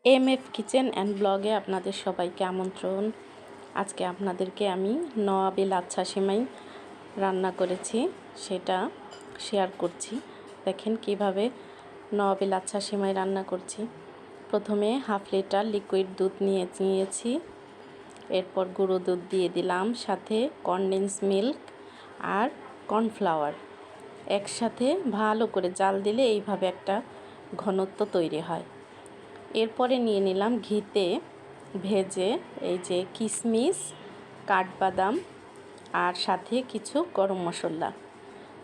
MF kitchen and ব্লগে আপনাদের সবাইকে আমন্ত্রণ। আজকে আপনাদেরকে আমি নওয়াবি লাচ্ছা সেমাই রান্না করেছি, সেটা শেয়ার করছি। দেখেন কিভাবে নওয়াবি লাচ্ছা সেমাই রান্না করছি। প্রথমে হাফ লিটার লিকুইড দুধ নিয়েছি, এরপর গুঁড়ো দুধ দিয়ে দিলাম, সাথে কনডেন্স মিল্ক আর কর্নফ্লাওয়ার একসাথে ভালো করে জাল দিলে এইভাবে একটা ঘনত্ব তৈরি হয়। এরপরে নিয়ে নিলাম ঘিতে ভেজে এই যে কিশমিশ, কাঠবাদাম আর সাথে কিছু গরম মশলা,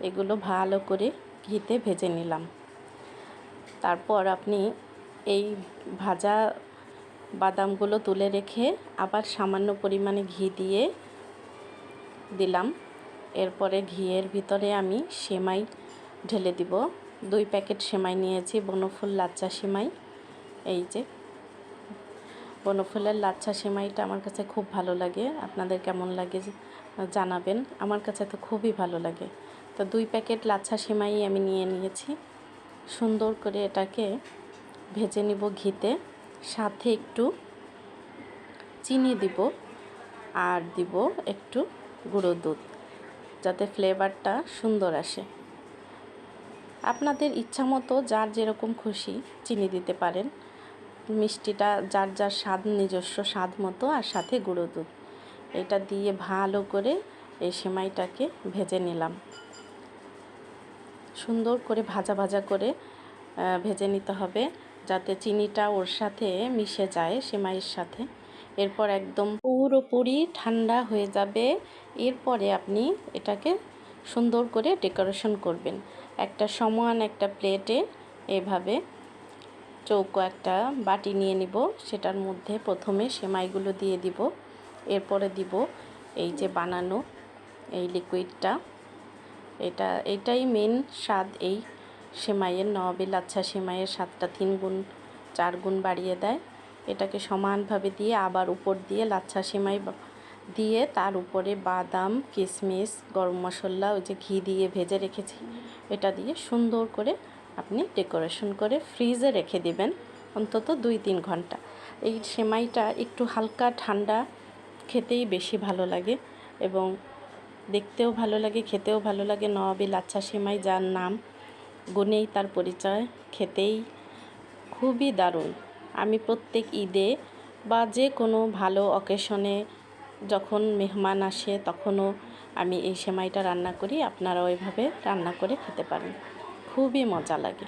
এগুলো ভালো করে ঘিতে ভেজে নিলাম। তারপর আপনি এই ভাজা বাদামগুলো তুলে রেখে আবার সামান্য পরিমাণে ঘি দিয়ে দিলাম। এরপরে ঘিয়ের ভিতরে আমি সেমাই ঢেলে দিব। 2 প্যাকেট সেমাই নিয়েছি, বনফুল লাচ্ছা সেমাই। এই যে বনফুলের লাচ্ছা সেমাইটা আমার কাছে খুব ভালো লাগে, আপনাদের কেমন লাগে জানাবেন। আমার কাছে তো খুবই ভালো লাগে। তো 2 প্যাকেট লাচ্ছা সেমাই আমি নিয়ে নিয়েছি। সুন্দর করে এটাকে ভেজে নিব ঘিতে, সাথে একটু চিনি দিব আর দিব একটু গুঁড়ো দুধ, যাতে ফ্লেভারটা সুন্দর আসে। আপনাদের ইচ্ছা মতো যার যেরকম খুশি চিনি দিতে পারেন, মিষ্টিটা যার যার স্বাদ, নিজস্ব স্বাদ মতো, আর সাথে গুঁড়ো দুধ। এটা দিয়ে ভালো করে এই সেমাইটাকে ভেজে নিলাম। সুন্দর করে ভাজা ভাজা করে ভেজে নিতে হবে, যাতে চিনিটা ওর সাথে মিশে যায় সেমাইয়ের সাথে। এরপর একদম পুরোপুরি ঠান্ডা হয়ে যাবে। এরপরে আপনি এটাকে সুন্দর করে ডেকোরেশন করবেন। একটা সমান একটা প্লেটে এভাবে চৌকো একটা বাটি নিয়ে নিব, সেটার মধ্যে প্রথমে সেমাইগুলো দিয়ে দিব। এরপরে দিব এই যে বানানো এই লিকুইডটা। এটাই মেন স্বাদ এই সেমাইয়ের, নওয়াবি লাচ্ছা সেমাইয়ের স্বাদটা 3 গুণ 4 গুণ বাড়িয়ে দেয়। এটাকে সমানভাবে দিয়ে আবার উপর দিয়ে লাচ্ছা সেমাই দিয়ে তার উপরে বাদাম, কিশমিশ, গরম মশলা, ওই যে ঘি দিয়ে ভেজে রেখেছি, এটা দিয়ে সুন্দর করে আপনি ডেকোরেশন করে ফ্রিজে রেখে দিবেন অন্তত 2-3 ঘন্টা। এই সেমাইটা একটু হালকা ঠান্ডা খেতেই বেশি ভালো লাগে, এবং দেখতেও ভালো লাগে, খেতেও ভালো লাগে। নওয়াবি লাচ্ছা সেমাই যার নাম, গুণেই তার পরিচয়, খেতেই খুবই দারুণ। আমি প্রত্যেক ঈদে বা যে কোনো ভালো অকেশনে যখন মেহমান আসে তখনও আমি এই সেমাইটা রান্না করি। আপনারা ওইভাবে রান্না করে খেতে পারেন, খুবই মজা লাগে।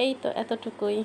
এই তো এতটুকুই।